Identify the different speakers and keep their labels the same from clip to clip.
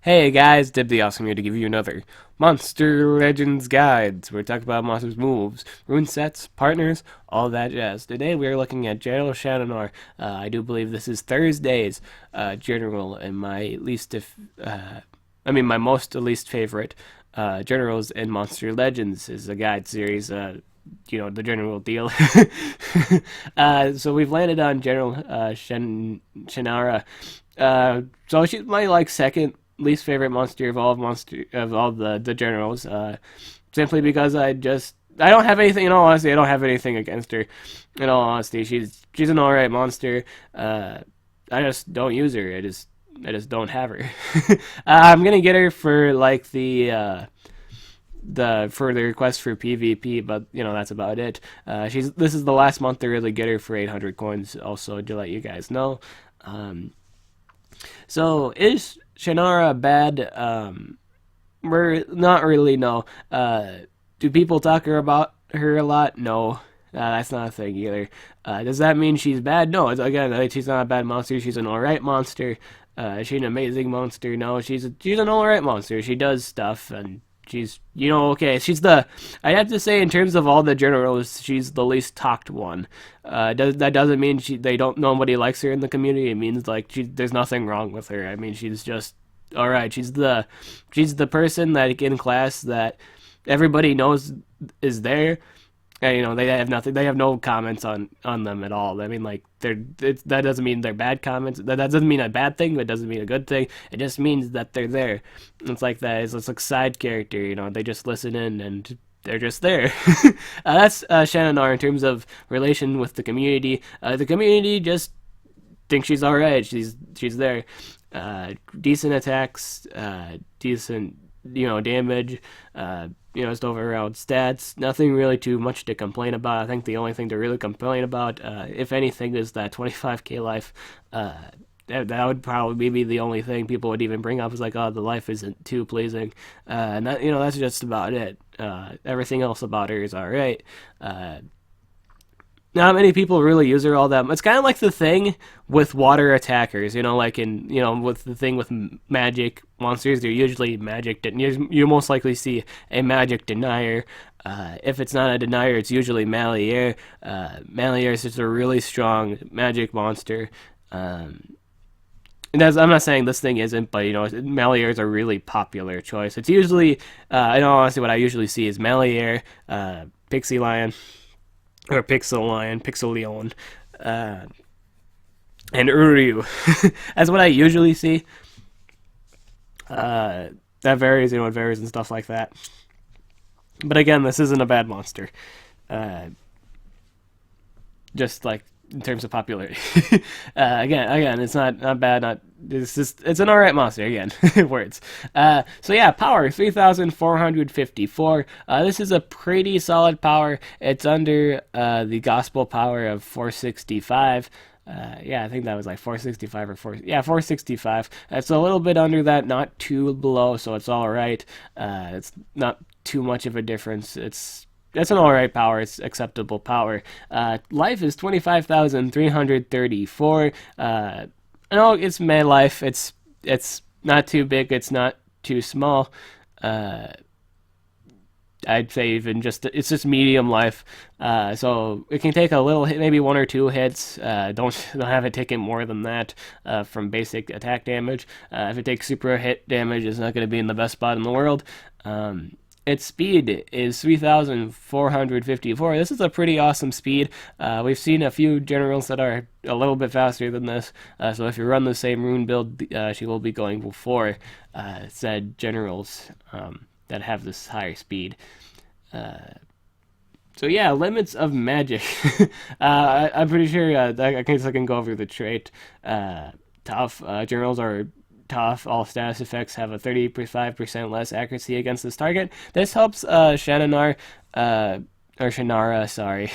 Speaker 1: Hey guys, Dib the Awesome here to give you another Monster Legends guide. So we're talking about monsters' moves, rune sets, partners, all that jazz. Today we are looking at General Shannara. I do believe this is Thursday's general, and my most least favorite generals in Monster Legends is a guide series. The general deal. So we've landed on General Shannara. So she's my second least favorite monster of all the generals. Simply because I don't have anything. In all honesty, I don't have anything against her. In all honesty, she's an alright monster. I just don't use her. I just don't have her. I'm gonna get her for the for the request for PvP, but that's about it. This is the last month to really get her for 800 coins. Also, to let you guys know. So is Shannara bad? We're not really no. Do people talk about her a lot? No. That's not a thing either. Does that mean she's bad? No. Again, she's not a bad monster. She's an alright monster. She's an amazing monster. No, she's an alright monster. She does stuff, and she's okay. I have to say, in terms of all the generals, she's the least talked one. That doesn't mean nobody likes her in the community. It means there's nothing wrong with her. I mean, she's just all right. She's the person that in class that everybody knows is there. And, they have nothing. They have no comments on them at all. I mean, that doesn't mean they're bad comments. That doesn't mean a bad thing. That doesn't mean a good thing. It just means that they're there. It's like that. It's like side character. They just listen in and they're just there. That's Shannara in terms of relation with the community. The community just thinks she's all right. She's there. Decent attacks. Decent damage. Just overall stats. Nothing really too much to complain about. I think the only thing to really complain about, if anything, is that 25k life. That would probably be the only thing people would even bring up, is oh, the life isn't too pleasing. And that's just about it. Everything else about her is alright. Not many people really use her all that. It's kind of like the thing with water attackers, with the thing with magic monsters. They're usually magic. You most likely see a magic denier. If it's not a denier, it's usually Malier. Malier is just a really strong magic monster. I'm not saying this thing isn't, but Malier is a really popular choice. It's usually, in all honesty, what I usually see is Malier, Pixie Lion, or Pixel Lion, Pixel Leon, and Uryu. That's what I usually see. That varies, it varies and stuff like that. But again, this isn't a bad monster. Just in terms of popularity. Again, it's not bad. It's an alright monster. Again, words. So yeah, power 3,454. This is a pretty solid power. It's under the gospel power of 465. Yeah, I think that was 465 or 465. It's a little bit under that, not too below, so it's all right. It's not too much of a difference. That's an alright power. It's acceptable power. Life is 25,334. No, it's meh life. It's not too big. It's not too small. I'd say it's just medium life. So it can take a little hit, maybe one or two hits. Don't have it taking more than that from basic attack damage. If it takes super hit damage, it's not going to be in the best spot in the world. Its speed is 3,454. This is a pretty awesome speed. We've seen a few generals that are a little bit faster than this. So if you run the same rune build, she will be going before said generals that have this higher speed. So yeah, limits of magic. I'm pretty sure I can go over the trait. Tough. Generals are tough. All status effects have a 35% less accuracy against this target. This helps Shannara, or Shannara, sorry.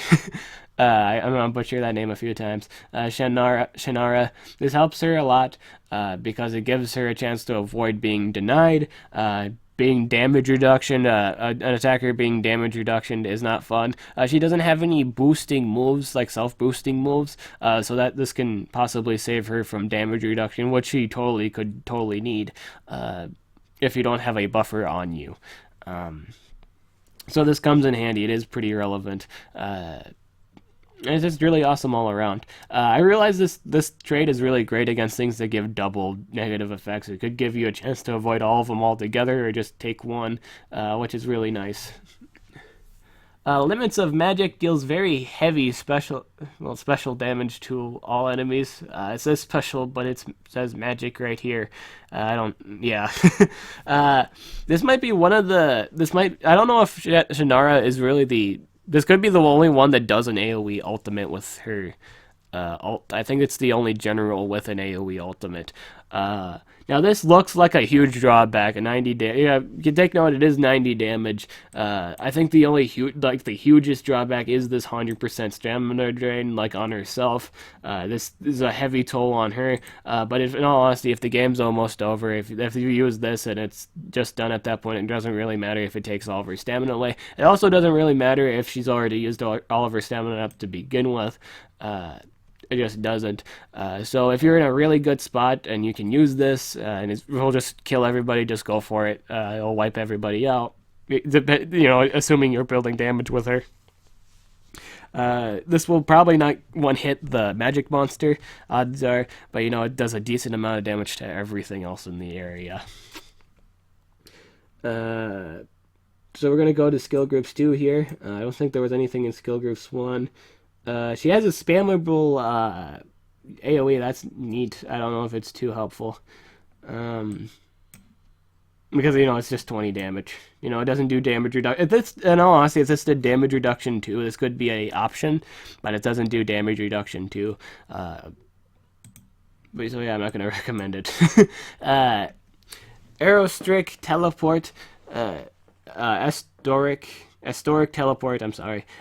Speaker 1: I'm gonna butcher that name a few times. Shannara. This helps her a lot because it gives her a chance to avoid being denied. Being damage reduction, an attacker being damage reduction is not fun. She doesn't have any boosting moves, like self-boosting moves, so that this can possibly save her from damage reduction, which she could totally need. if you don't have a buffer on you. Um, so this comes in handy. It is pretty relevant. It's just really awesome all around. I realize this trade is really great against things that give double negative effects. It could give you a chance to avoid all of them altogether, or just take one, which is really nice. Limits of Magic deals very heavy special damage to all enemies. It says special, but it says magic right here. I don't, yeah. This might be one of the, I don't know if Shannara is really this could be the only one that does an AoE ultimate with her I think it's the only general with an AoE ultimate. Now this looks like a huge drawback, a 90 damage. Yeah, you can take note, it is 90 damage. I think the only the hugest drawback is this 100% stamina drain, like on herself. This is a heavy toll on her. But in all honesty, if the game's almost over, if you use this and it's just done at that point, it doesn't really matter if it takes all of her stamina away. It also doesn't really matter if she's already used all of her stamina up to begin with. It just doesn't. So if you're in a really good spot and you can use this, and it'll just kill everybody, just go for it. It'll wipe everybody out. Assuming you're building damage with her. This will probably not one hit the magic monster, odds are, but it does a decent amount of damage to everything else in the area. So we're gonna go to skill groups 2 here. I don't think there was anything in skill groups 1. She has a spammable AoE. That's neat. I don't know if it's too helpful. Because, it's just 20 damage. It doesn't do damage reduction. In all honesty, it's just a damage reduction too. This could be a option, but it doesn't do damage reduction too. But so yeah, I'm not going to recommend it. Aerostrick, Teleport, Historic Teleport,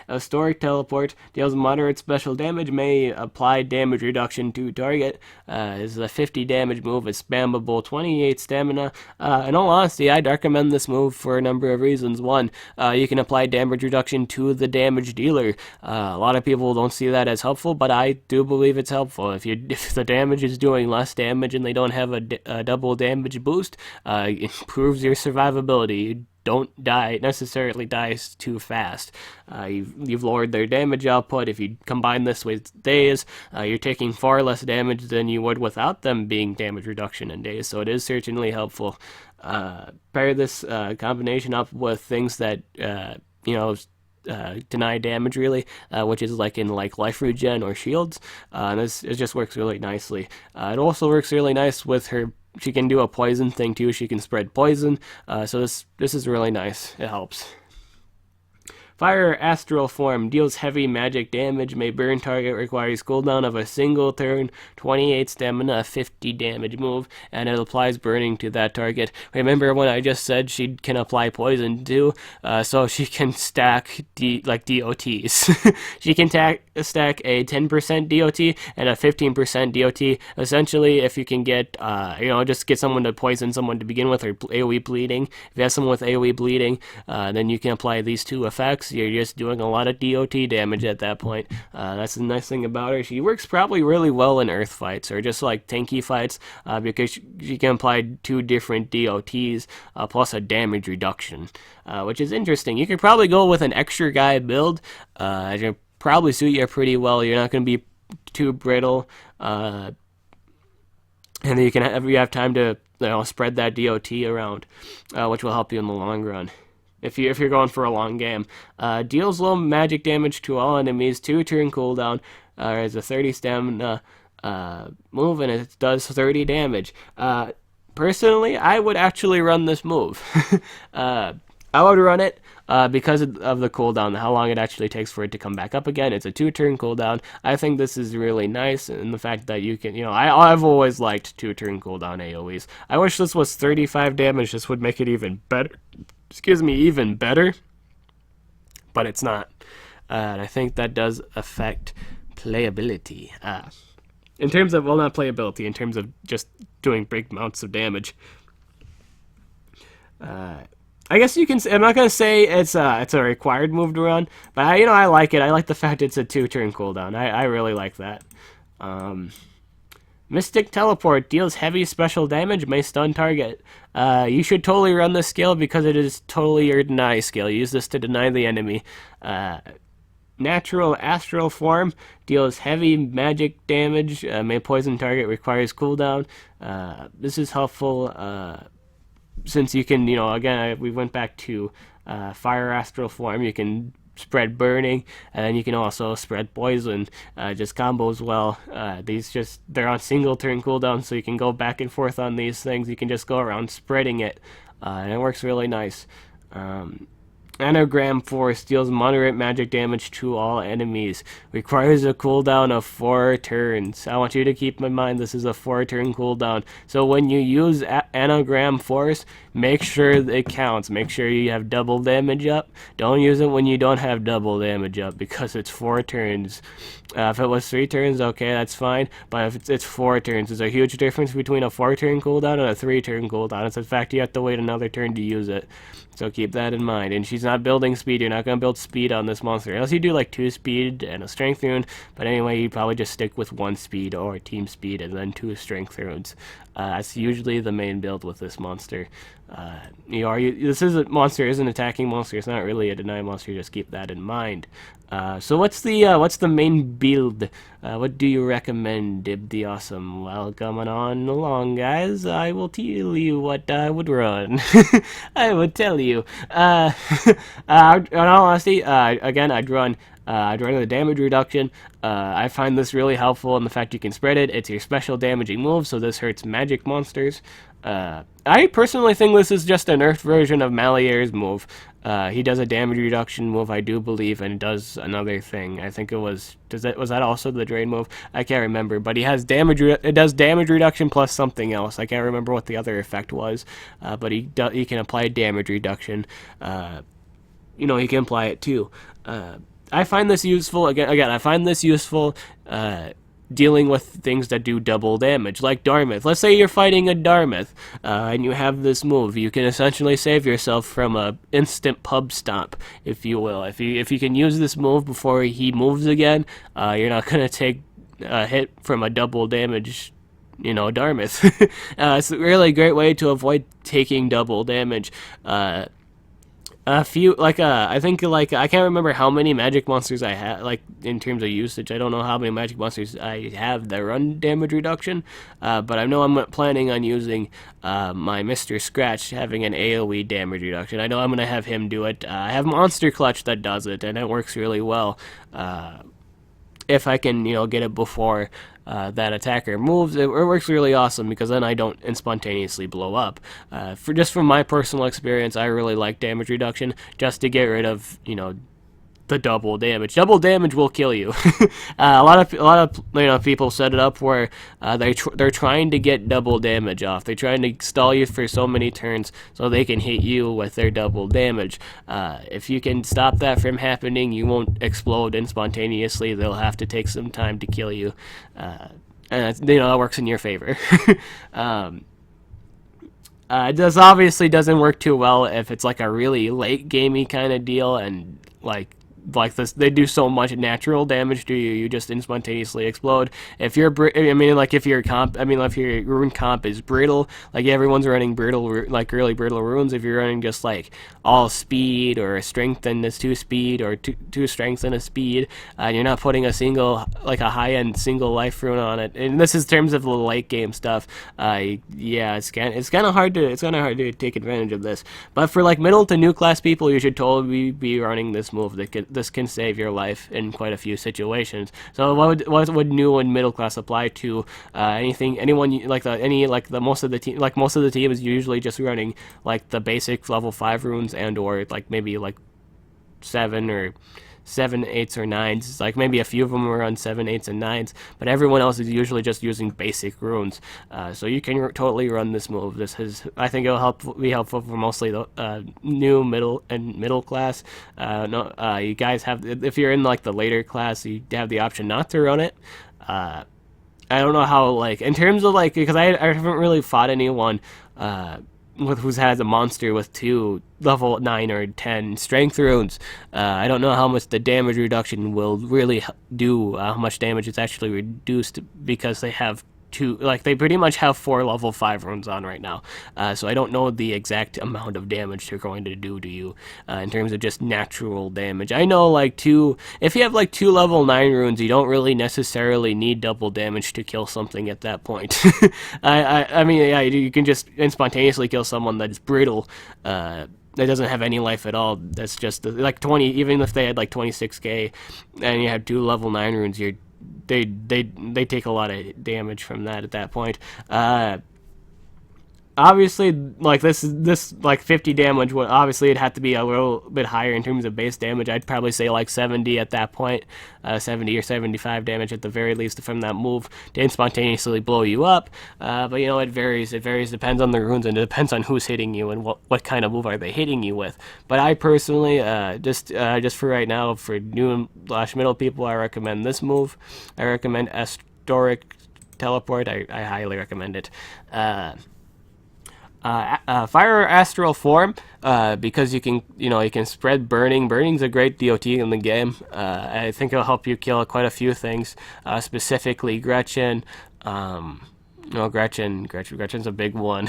Speaker 1: Historic Teleport deals moderate special damage, may apply damage reduction to target. This is a 50 damage move, it's spammable, 28 stamina. In all honesty, I'd recommend this move for a number of reasons. One, you can apply damage reduction to the damage dealer. A lot of people don't see that as helpful, but I do believe it's helpful. If the damage is doing less damage and they don't have a double damage boost, it improves your survivability. You don't necessarily die too fast. You've lowered their damage output. If you combine this with days, you're taking far less damage than you would without them being damage reduction in days, so it is certainly helpful. Pair this combination up with things that deny damage really, which is like in life regen or shields. It just works really nicely. It also works really nice with her. She can do a poison thing too. She can spread poison. So this is really nice. It helps. Fire Astral Form deals heavy magic damage, may burn target, requires cooldown of a single turn, 28 stamina, 50 damage move, and it applies burning to that target. Remember when I just said she can apply poison too? So she can stack DOTs. She can stack a 10% DOT and a 15% DOT. Essentially, if you can get, just get someone to poison someone to begin with, or AoE bleeding. If you have someone with AoE bleeding, then you can apply these two effects. You're just doing a lot of DOT damage at that point. That's the nice thing about her. She works probably really well in earth fights, or just like tanky fights, because she can apply 2 different DOTs, plus a damage reduction, which is interesting. You could probably go with an extra guy build. It'll probably suit you pretty well. You're not going to be too brittle, and then you have time to spread that DOT around, which will help you in the long run. If you're going for a long game. Deals low magic damage to all enemies, 2 turn cooldown, has a 30 stamina move, and it does 30 damage. Personally, I would actually run this move. I would run it because of the cooldown, how long it actually takes for it to come back up again. It's a 2-turn cooldown. I think this is really nice, and the fact that you can, I've always liked 2-turn cooldown AoEs. I wish this was 35 damage. This would make it even better. Even better, but it's not. And I think that does affect playability. In terms of, not playability, in terms of just doing big amounts of damage. I guess you can. I'm not gonna say it's a required move to run, but I like it. I like the fact it's a 2-turn cooldown. I really like that. Mystic Teleport deals heavy special damage, may stun target. You should totally run this skill because it is totally your deny skill. Use this to deny the enemy. Natural Astral Form deals heavy magic damage, may poison target, requires cooldown. This is helpful since you can, again, we went back to Fire Astral Form. You can spread burning, and then you can also spread poison. Just combos well. They're on single turn cooldown, so you can go back and forth on these things. You can just go around spreading it, and it works really nice. Anagram Force deals moderate magic damage to all enemies. Requires a cooldown of 4 turns. I want you to keep in mind this is a 4-turn cooldown. So when you use Anagram Force, make sure it counts. Make sure you have double damage up. Don't use it when you don't have double damage up because it's 4 turns. If it was 3 turns, okay, that's fine. But if it's 4 turns, there's a huge difference between a 4-turn cooldown and a 3-turn cooldown. It's in fact you have to wait another turn to use it. So keep that in mind. And she's not building speed. You're not going to build speed on this monster. Unless you do like 2 speed and a strength rune. But anyway, you probably just stick with 1 speed or team speed and then 2 strength runes. That's usually the main build with this monster. This is a monster, is an attacking monster. It's not really a deny monster. Just keep that in mind. So what's the main build? What do you recommend, Dib the Awesome? Well, coming on along, guys, I will tell you what I would run. I would tell you. In all honesty, again, I'd run the damage reduction. I find this really helpful in the fact you can spread it. It's your special damaging move, so this hurts magic monsters. I personally think this is just a nerfed version of Malier's move. He does a damage reduction move, I do believe, and does another thing. I think it was was that also the drain move? I can't remember, but he has it does damage reduction plus something else. I can't remember what the other effect was, but he can apply damage reduction. He can apply it too. I find this useful. Again, I find this useful. Dealing with things that do double damage, like Dartmouth. Let's say you're fighting a Dartmouth, and you have this move. You can essentially save yourself from a instant pub stomp, if you will. If you can use this move before he moves again, you're not gonna take a hit from a double damage. Dartmouth. It's a really great way to avoid taking double damage. I think I can't remember how many magic monsters I have, like in terms of usage. I don't know how many magic monsters I have that run damage reduction, but I know I'm planning on using my Mr. Scratch having an AoE damage reduction. I know I'm gonna have him do it. I have Monster Clutch that does it, and it works really well. If I can, get it before that attacker moves, it works really awesome because then I don't spontaneously blow up. From my personal experience, I really like damage reduction just to get rid of, the double damage. Double damage will kill you. A lot of people set it up where they're trying to get double damage off. They're trying to stall you for so many turns so they can hit you with their double damage. If you can stop that from happening, you won't explode spontaneously. They'll have to take some time to kill you, and that works in your favor. This obviously doesn't work too well if it's like a really late gamey kind of deal, and like this, they do so much natural damage to you, you just spontaneously explode. If your rune comp is brittle, like everyone's running brittle, like really brittle runes. If you're running just like all speed or a strength and a 2 speed or two strength and a speed, you're not putting a high end single life rune on it. And this is in terms of the late game stuff. It's kind of hard to take advantage of this. But for like middle to new class people, you should totally be running this move. This can save your life in quite a few situations. So what would new and middle class apply to? Most of the team is usually just running like the basic level 5 runes and or like maybe like 7 or 7, 8s, or 9s. Like maybe a few of them are on 7, 8s, and 9s, but everyone else is usually just using basic runes. So you can totally run this move. I think it'll be helpful for mostly the new, middle class. You guys have, if you're in like the later class, you have the option not to run it. I don't know how, like, in terms of like, because I haven't really fought anyone who's has a monster with 2 level 9 or 10 strength runes. I don't know how much the damage reduction will really do, how much damage it's actually reduced because they have two, like they pretty much have 4 level 5 runes on right now. So I don't know the exact amount of damage they're going to do to you in terms of just natural damage. I know like if you have like 2 level 9 runes, you don't really necessarily need double damage to kill something at that point. I mean, yeah, you can just spontaneously kill someone that's brittle. That doesn't have any life at all. That's just like 20. Even if they had like 26k, and you have 2 level 9 runes, they take a lot of damage from that at that point. Obviously, like this like 50 damage would obviously it'd have to be a little bit higher in terms of base damage. I'd probably say like 70 at that point, 70 or 75 damage at the very least from that move to spontaneously blow you up. But you know, it varies. It varies, depends on the runes, and it depends on who's hitting you and what kind of move are they hitting you with. But I personally, just for right now, for new and middle people, I recommend this move. I recommend Historic Teleport. I highly recommend it. Fire or Astral Form, because you can spread Burning. Burning's a great DOT in the game. I think it'll help you kill quite a few things, specifically Gretchen. Gretchen's a big one.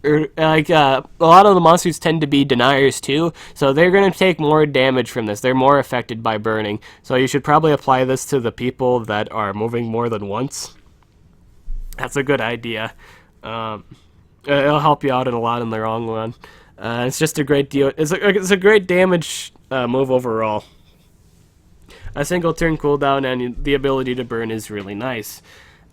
Speaker 1: Like a lot of the monsters tend to be deniers too, so they're going to take more damage from this. They're more affected by burning, so you should probably apply this to the people that are moving more than once. That's a good idea. It'll help you out in a lot in the long run. It's just a great deal. It's a great damage move overall. A single turn cooldown and the ability to burn is really nice.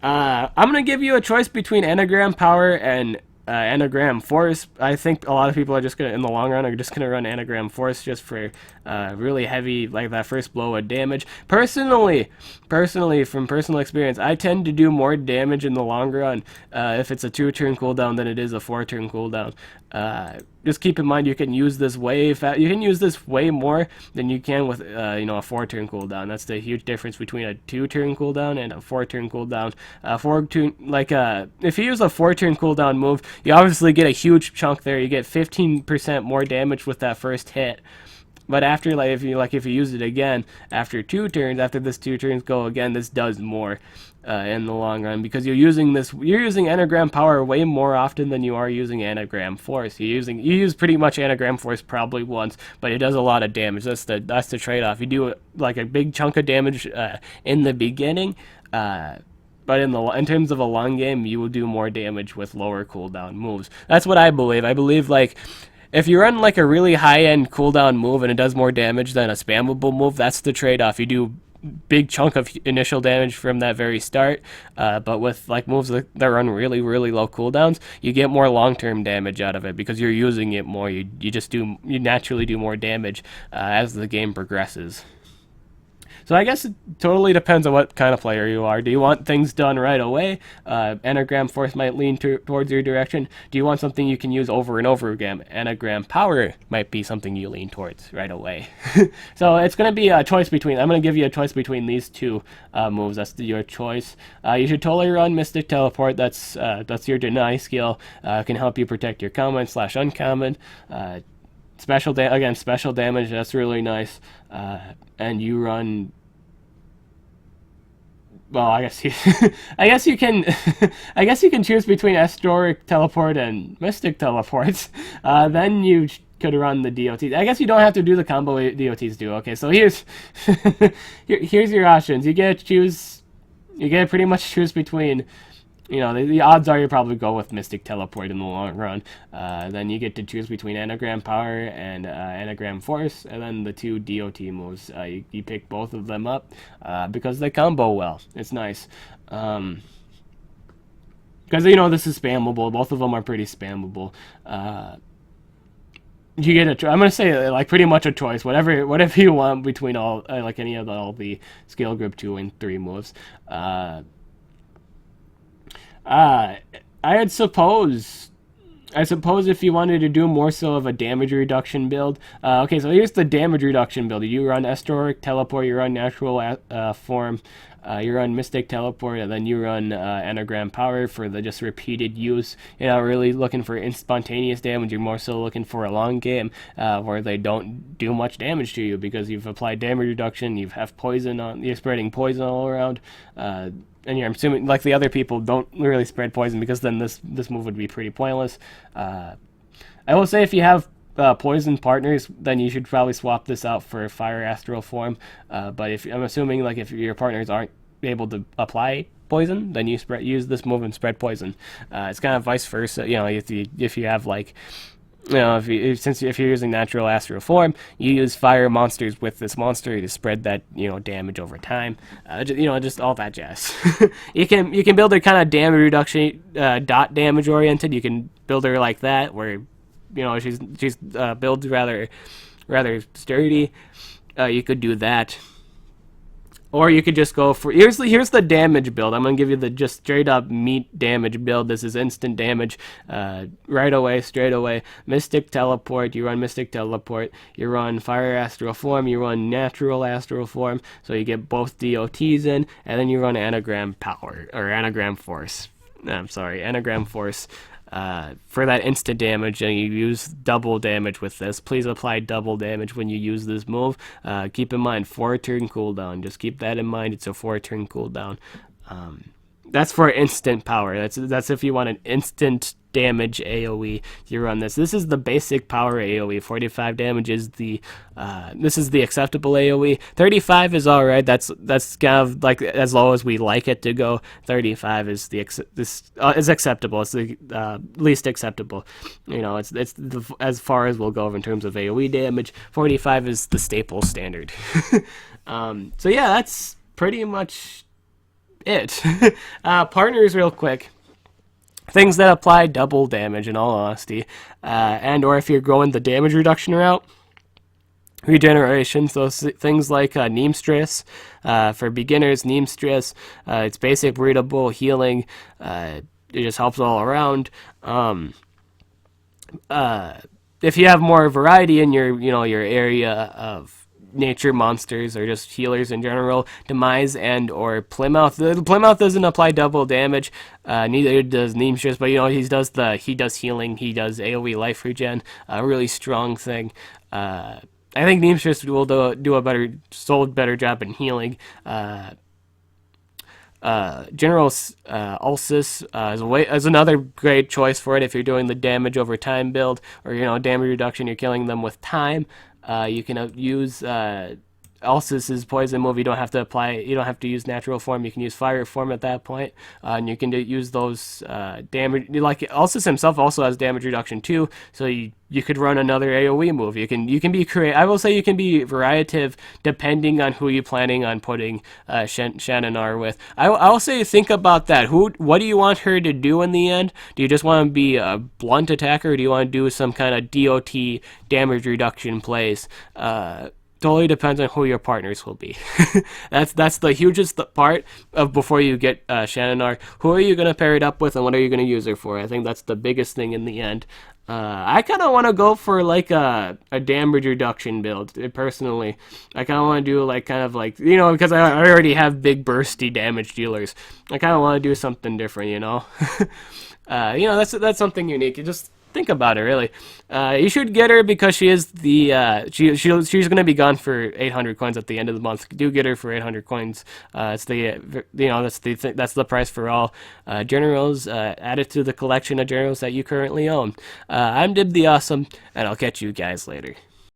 Speaker 1: I'm gonna give you a choice between Anagram Power and Anagram Force. I think a lot of people are just gonna, in the long run, are just gonna run Anagram Force just for really heavy, like that first blow of damage. Personally, from personal experience, I tend to do more damage in the long run if it's a 2-turn cooldown than it is a 4-turn cooldown. Just keep in mind you can use this way more than you can with a 4-turn cooldown. That's the huge difference between a 2-turn cooldown and a 4-turn cooldown. If you use a 4-turn cooldown move, you obviously get a huge chunk there. You get 15% more damage with that first hit. But after, if you use it again after 2 turns, after this 2 turns go again, this does more in the long run, because you're using Anagram Power way more often than you are using Anagram Force. You use pretty much Anagram Force probably once, but it does a lot of damage. That's the trade-off. You do like a big chunk of damage in the beginning, but in terms of a long game, you will do more damage with lower cooldown moves. That's what I believe. I believe if you run like a really high-end cooldown move and it does more damage than a spammable move, that's the trade-off. You do big chunk of initial damage from that very start, but with like moves that run really, really low cooldowns, you get more long-term damage out of it because you're using it more. You naturally do more damage as the game progresses. So I guess it totally depends on what kind of player you are. Do you want things done right away? Anagram Force might lean towards your direction. Do you want something you can use over and over again? Anagram Power might be something you lean towards right away. So it's going to be a choice between. I'm going to give you a choice between these two moves. That's your choice. You should totally run Mystic Teleport. That's your deny skill. Can help you protect your common / uncommon. Special damage. That's really nice. And you run. Well, I guess you can choose between Historic Teleport and Mystic Teleports. Then you could run the DOTs. I guess you don't have to do the combo DOTs do. Okay, so here's your options. You get to pretty much choose between. The odds are you probably go with Mystic Teleport in the long run. Then you get to choose between Anagram Power and Anagram Force, and then the 2 DOT moves. You pick both of them up because they combo well. It's nice. Because, this is spammable. Both of them are pretty spammable. You get I'm going to say, pretty much a choice. Whatever you want between all the Scale Group 2 and 3 moves. I suppose if you wanted to do more so of a damage reduction build. Okay, so here's the damage reduction build. You run Historic Teleport, you run Natural Form. You run Mystic Teleport, and then you run Anagram Power for the just repeated use. You're not really looking for spontaneous damage. You're more so looking for a long game where they don't do much damage to you because you've applied damage reduction. You have poison on. You're spreading poison all around. And you're assuming like the other people don't really spread poison because then this move would be pretty pointless. I will say if you have poison partners, then you should probably swap this out for Fire Astral Form. But if I'm assuming like if your partners aren't able to apply poison, then you use this move and spread poison. It's kind of vice versa. If you have like if you're using natural astral form, you use fire monsters with this monster to spread that damage over time. Just all that jazz. You can build her kind of damage reduction, dot damage oriented. You can build her like that, where she's built rather sturdy. You could do that. Or you could just go for here's the damage build. I'm gonna give you the just straight up meat damage build. This is instant damage, right away, straight away. Mystic Teleport. You run Mystic Teleport. You run Fire Astral Form. You run Natural Astral Form. So you get both DOTs in, and then you run Anagram Power or Anagram Force. I'm sorry, Anagram Force. For that instant damage, and you use double damage with this. Please apply double damage when you use this move. Keep in mind 4-turn cooldown. Just keep that in mind. It's a 4-turn cooldown. That's for instant power. That's if you want an instant damage AoE. You run this. This is the basic power AoE. 45 damage is the this is the acceptable AoE. 35 is all right. That's kind of like as low as we like it to go. 35 is is acceptable. It's the least acceptable. As far as we'll go in terms of AoE damage. 45 is the staple standard. So yeah, that's pretty much it. Partners real quick. Things that apply double damage in all honesty. And or if you're going the damage reduction route, regeneration, so things like Neem Stress. For beginners, Neem Stress, it's basic readable healing. It just helps all around. If you have more variety in your area of nature monsters or just healers in general, Demise and or Plymouth. The Plymouth doesn't apply double damage, neither does Neemstress, but he does healing, he does AoE life regen, a really strong thing. I think Neemstress will do a better job in healing. General Ulcis is another great choice for it if you're doing the damage over time build, or damage reduction, you're killing them with time. You can use Ulcis's poison move. You don't have to use natural form. You can use fire form at that point, and you can use those damage. Like Ulcis himself also has damage reduction too, so you could run another AoE move. You can be creative. I will say you can be variative depending on who you're planning on putting Shannara with. I'll say think about that. What do you want her to do in the end? Do you just want to be a blunt attacker, or do you want to do some kind of DOT damage reduction plays? Totally depends on who your partners will be. That's the hugest part of before you get Shannara. Who are you going to pair it up with, and what are you going to use her for? I think that's the biggest thing in the end. I kind of want to go for like a damage reduction build, personally. I kind of want to do because I already have big bursty damage dealers. I kind of want to do something different, that's something unique. You just think about it, really. You should get her because she is she's going to be gone for 800 coins at the end of the month. Do get her for 800 coins. It's that's the price for all generals. Add it to the collection of generals that you currently own. I'm Dib the Awesome, and I'll catch you guys later.